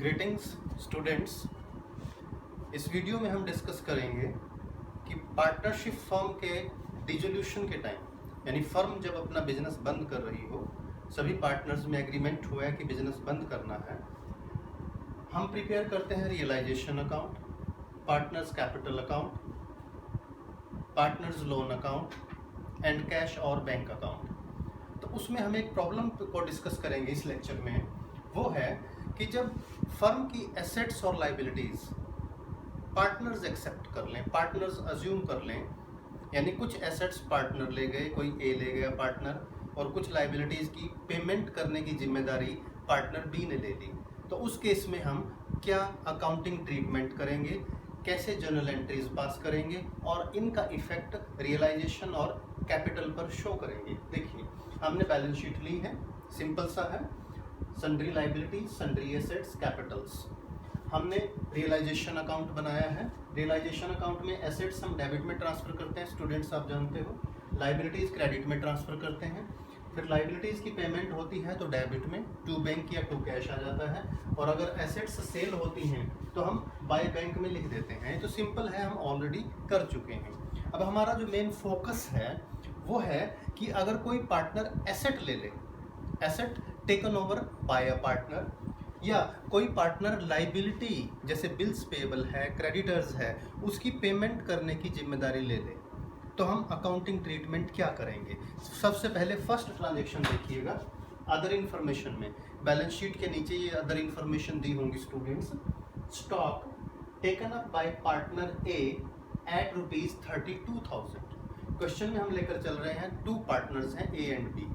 Greetings students. इस video में हम डिस्कस करेंगे कि पार्टनरशिप फर्म के डिसोल्यूशन के टाइम, यानी फर्म जब अपना बिजनेस बंद कर रही हो, सभी पार्टनर्स में एग्रीमेंट हुआ है कि बिजनेस बंद करना है, हम प्रिपेयर करते हैं realisation account, partners capital account, partners loan account and cash और बैंक अकाउंट। तो उसमें हम एक प्रॉब्लम को डिस्कस करेंगे इस लेक्चर में। वो है कि जब फर्म की एसेट्स और लाइबिलिटीज पार्टनर्स एक्सेप्ट कर लें, पार्टनर्स अज्यूम कर लें, यानी कुछ एसेट्स पार्टनर ले गए, कोई ए ले गया पार्टनर, और कुछ लाइबिलिटीज की पेमेंट करने की जिम्मेदारी पार्टनर बी ने ले ली, तो उस केस में हम क्या अकाउंटिंग ट्रीटमेंट करेंगे, कैसे जर्नल एंट्रीज पास करेंगे और इनका इफेक्ट रियलाइजेशन और कैपिटल पर शो करेंगे। देखिए, हमने बैलेंस शीट ली है, सिंपल सा है, sundry liabilities, sundry assets, Capitals. हमने रियलाइजेशन अकाउंट बनाया है। रियलाइजेशन अकाउंट में एसेट्स हम डेबिट में ट्रांसफर करते हैं, स्टूडेंट्स आप जानते हो। लाइबिलिटीज क्रेडिट में ट्रांसफर करते हैं। फिर लाइबिलिटीज की पेमेंट होती है तो डेबिट में टू बैंक या टू कैश आ जाता है, और अगर एसेट्स सेल होती हैं तो हम बाय बैंक में लिख देते हैं। तो सिंपल है, हम ऑलरेडी कर चुके हैं। अब हमारा जो मेन फोकस है वो है कि अगर कोई पार्टनर एसेट ले ले, asset taken over by a partner, या कोई पार्टनर लाइबिलिटी जैसे बिल्स पेबल है, क्रेडिटर्स है, उसकी पेमेंट करने की जिम्मेदारी ले ले, तो हम अकाउंटिंग ट्रीटमेंट क्या करेंगे। सबसे पहले फर्स्ट ट्रांजेक्शन देखिएगा। अदर इन्फॉर्मेशन में बैलेंस शीट के नीचे ये अदर इन्फॉर्मेशन दी होंगी students. Stock taken up by partner A at ₹32,000। Question में हम लेकर चल रहे हैं, टू पार्टनर्स हैं ए एंड बी,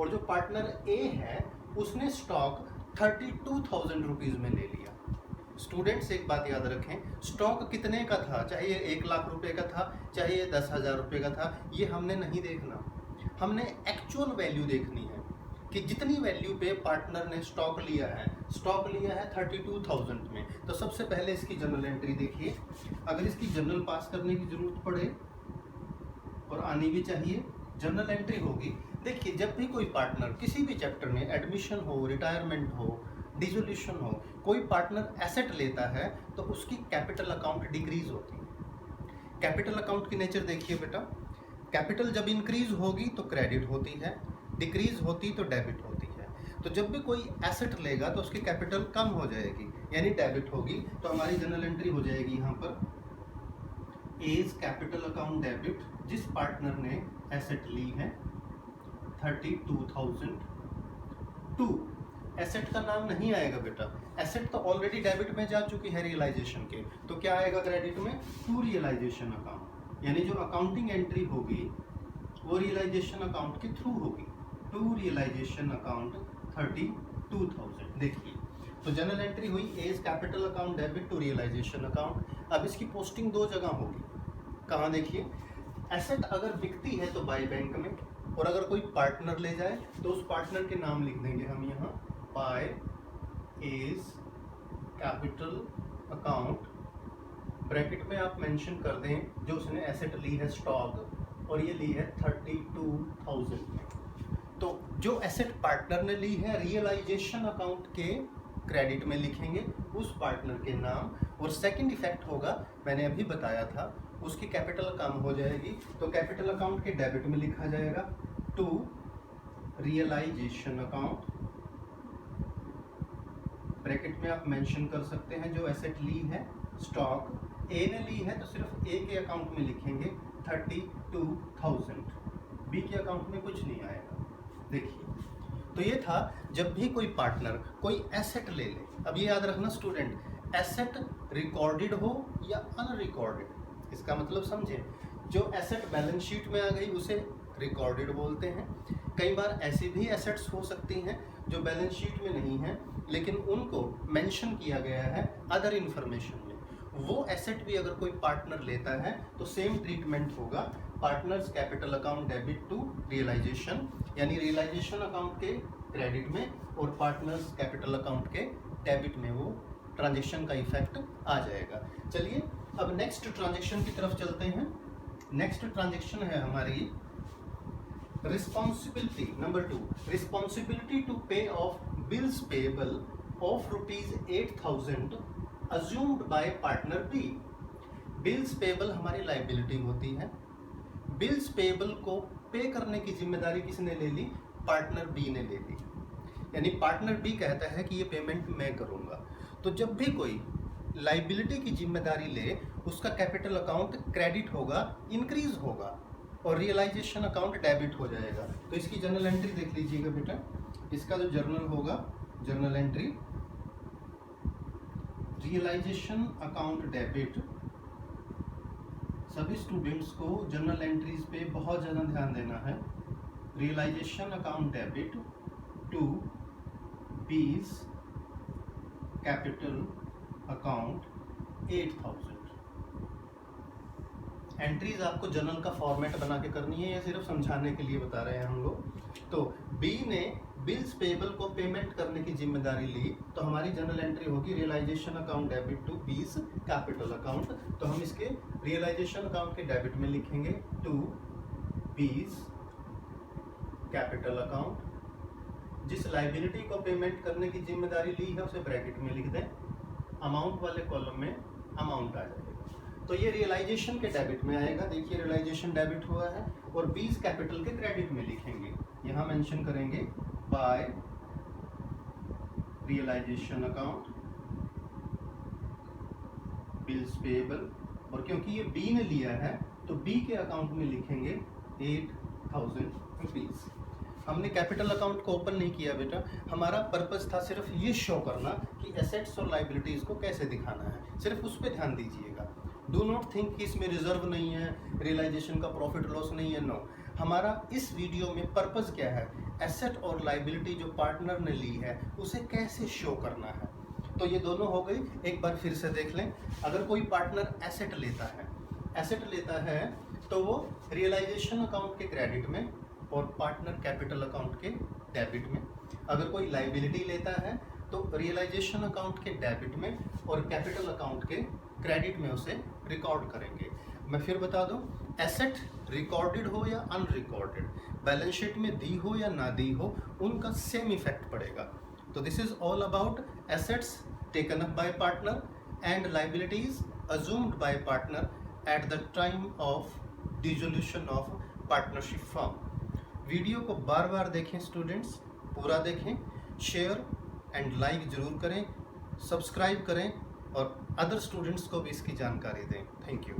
और जो पार्टनर ए है उसने स्टॉक 32,000 रुपीज में ले लिया। स्टूडेंट्स एक बात याद रखें, स्टॉक कितने का था, चाहे ये 1,00,000 रुपए का था, चाहे ये 10,000 रुपए का था, ये हमने नहीं देखना। हमने एक्चुअल वैल्यू देखनी है कि जितनी वैल्यू पे पार्टनर ने स्टॉक लिया है, स्टॉक लिया है 32,000 में। तो सबसे पहले इसकी जर्नल एंट्री देखिए। अगर इसकी जर्नल पास करने की जरूरत पड़े, और आनी भी चाहिए, जर्नल एंट्री होगी। देखिए, जब भी कोई पार्टनर किसी भी चैप्टर में, एडमिशन हो, रिटायरमेंट हो, डिसोल्यूशन हो, कोई पार्टनर एसेट लेता है तो उसकी कैपिटल अकाउंट डिक्रीज होती है। कैपिटल अकाउंट की नेचर देखिए बेटा, कैपिटल जब इंक्रीज होगी तो क्रेडिट होती है, डिक्रीज होती तो डेबिट होती है। तो जब भी कोई एसेट लेगा तो उसकी कैपिटल कम हो जाएगी, यानी डेबिट होगी। तो हमारी जर्नल एंट्री हो जाएगी यहाँ पर, एज कैपिटल अकाउंट डेबिट, जिस पार्टनर ने एसेट ली है 32,000 टू, एसेट का नाम नहीं आएगा बेटा, एसेट तो ऑलरेडी डेबिट में जा चुकी है रियलाइजेशन के, तो क्या आएगा क्रेडिट में, टू रियलाइजेशन अकाउंट। यानी जो अकाउंटिंग एंट्री होगी वो रियलाइजेशन अकाउंट के थ्रू होगी, टू रियलाइजेशन अकाउंट 32,000। देखिए, तो जनरल एंट्री हुई as capital account debit to realisation account. अब इसकी पोस्टिंग दो जगह होगी। कहाँ देखिए, एसेट अगर बिकती है तो बाय बैंक में, और अगर कोई पार्टनर ले जाए तो उस पार्टनर के नाम लिख देंगे हम यहाँ, by as capital account, bracket में आप मेंशन कर दें जो उसने एसेट ली है स्टॉक, और ये ली है 32,000 में। तो जो एसेट पार्टनर ने ली है रियलाइजेशन अकाउंट के क्रेडिट में लिखेंगे उस पार्टनर के नाम, और सेकंड इफेक्ट होगा, मैंने अभी बताया था, उसकी कैपिटल कम हो जाएगी, तो कैपिटल अकाउंट के डेबिट में लिखा जाएगा टू रियलाइजेशन अकाउंट, ब्रैकेट में आप मेंशन कर सकते हैं जो एसेट ली है स्टॉक, ए ने ली है तो सिर्फ ए के अकाउंट में लिखेंगे 32,000, बी के अकाउंट में कुछ नहीं आएगा। देखिए, तो ये था जब भी कोई पार्टनर कोई एसेट ले ले। अब ये याद रखना स्टूडेंट, एसेट रिकॉर्डेड हो या अनरिकॉर्डेड, इसका मतलब समझे। जो एसेट बैलेंस शीट में आ गई उसे रिकॉर्डेड बोलते हैं। कई बार ऐसी भी एसेट्स हो सकती हैं जो बैलेंस शीट में नहीं है, लेकिन उनको मेंशन किया गया है अदर इन्फॉर्मेशन में। वो एसेट भी अगर कोई पार्टनर लेता है तो सेम ट्रीटमेंट होगा, partners capital account debit to realisation, यानी रियलाइजेशन अकाउंट के क्रेडिट में और पार्टनर्स कैपिटल अकाउंट के डेबिट में वो ट्रांजेक्शन का इफेक्ट आ जाएगा। चलिए अब नेक्स्ट ट्रांजेक्शन की तरफ चलते हैं। नेक्स्ट ट्रांजेक्शन है हमारी responsibility number 2, responsibility to pay off bills payable of ₹8,000 assumed by partner B. Bills payable हमारी लाइबिलिटी होती है। बिल्स पेबल को पे करने की जिम्मेदारी किसने ले ली? पार्टनर बी ने ले ली। यानी पार्टनर बी कहता है कि ये पेमेंट मैं करूंगा। तो जब भी कोई लाइबिलिटी की जिम्मेदारी ले, उसका कैपिटल अकाउंट क्रेडिट होगा, इंक्रीज होगा, और रियलाइजेशन अकाउंट डेबिट हो जाएगा। तो इसकी जर्नल एंट्री देख लीजिएगा बेटा। इसका जो जर्नल होगा, journal entry realisation account debit. सभी स्टूडेंट्स को जर्नल एंट्रीज पे बहुत ज़्यादा ध्यान देना है। Realisation account debit to B's capital account 8,000। Entries आपको जर्नल का फॉर्मेट बना के करनी है या सिर्फ समझाने के लिए बता रहे हैं हम लोग। तो बी ने बिल्स पेबल को पेमेंट करने की जिम्मेदारी ली, तो हमारी जर्नल एंट्री होगी realisation account debit to B's capital account. तो हम इसके रियलाइजेशन अकाउंट के डेबिट में लिखेंगे टू बीज कैपिटल अकाउंट। जिस लाइबिलिटी को पेमेंट करने की जिम्मेदारी ली है उसे ब्रैकेट में लिख दें, अमाउंट वाले कॉलम में अमाउंट आ जाएगा। तो ये रियलाइजेशन के डेबिट में आएगा। देखिए रियलाइजेशन डेबिट हुआ है, और बीज कैपिटल के क्रेडिट में लिखेंगे। यहाँ मेंशन करेंगे by realisation account bills payable, और क्योंकि ये बी ने लिया है तो बी के अकाउंट में लिखेंगे 8,000 रुपीज। हमने कैपिटल अकाउंट को ओपन नहीं किया बेटा, हमारा पर्पस था सिर्फ ये शो करना कि एसेट्स और लाइबिलिटीज को कैसे दिखाना है, सिर्फ उस पर ध्यान दीजिएगा। डू नॉट थिंक कि इसमें रिजर्व नहीं है, रियलाइजेशन का प्रॉफिट लॉस नहीं है, नो। हमारा इस वीडियो में पर्पस क्या है, एसेट और लाइबिलिटी जो पार्टनर ने ली है उसे कैसे शो करना है। तो ये दोनों हो गई। एक बार फिर से देख लें। अगर कोई पार्टनर एसेट लेता है तो वो रियलाइजेशन अकाउंट के क्रेडिट में और पार्टनर कैपिटल अकाउंट के डेबिट में। अगर कोई लाइबिलिटी लेता है तो रियलाइजेशन अकाउंट के डेबिट में और कैपिटल अकाउंट के क्रेडिट में उसे रिकॉर्ड करेंगे। मैं फिर बता दूं, एसेट रिकॉर्डेड हो या अनरिकॉर्डेड, बैलेंस शीट में दी हो या ना दी हो, उनका सेम इफेक्ट पड़ेगा। तो this is all about assets taken up by partner and liabilities assumed by partner at the time of dissolution of partnership firm. Video को बार बार देखें स्टूडेंट्स, पूरा देखें, शेयर एंड लाइक जरूर करें, सब्सक्राइब करें और अदर स्टूडेंट्स को भी इसकी जानकारी दें। Thank you.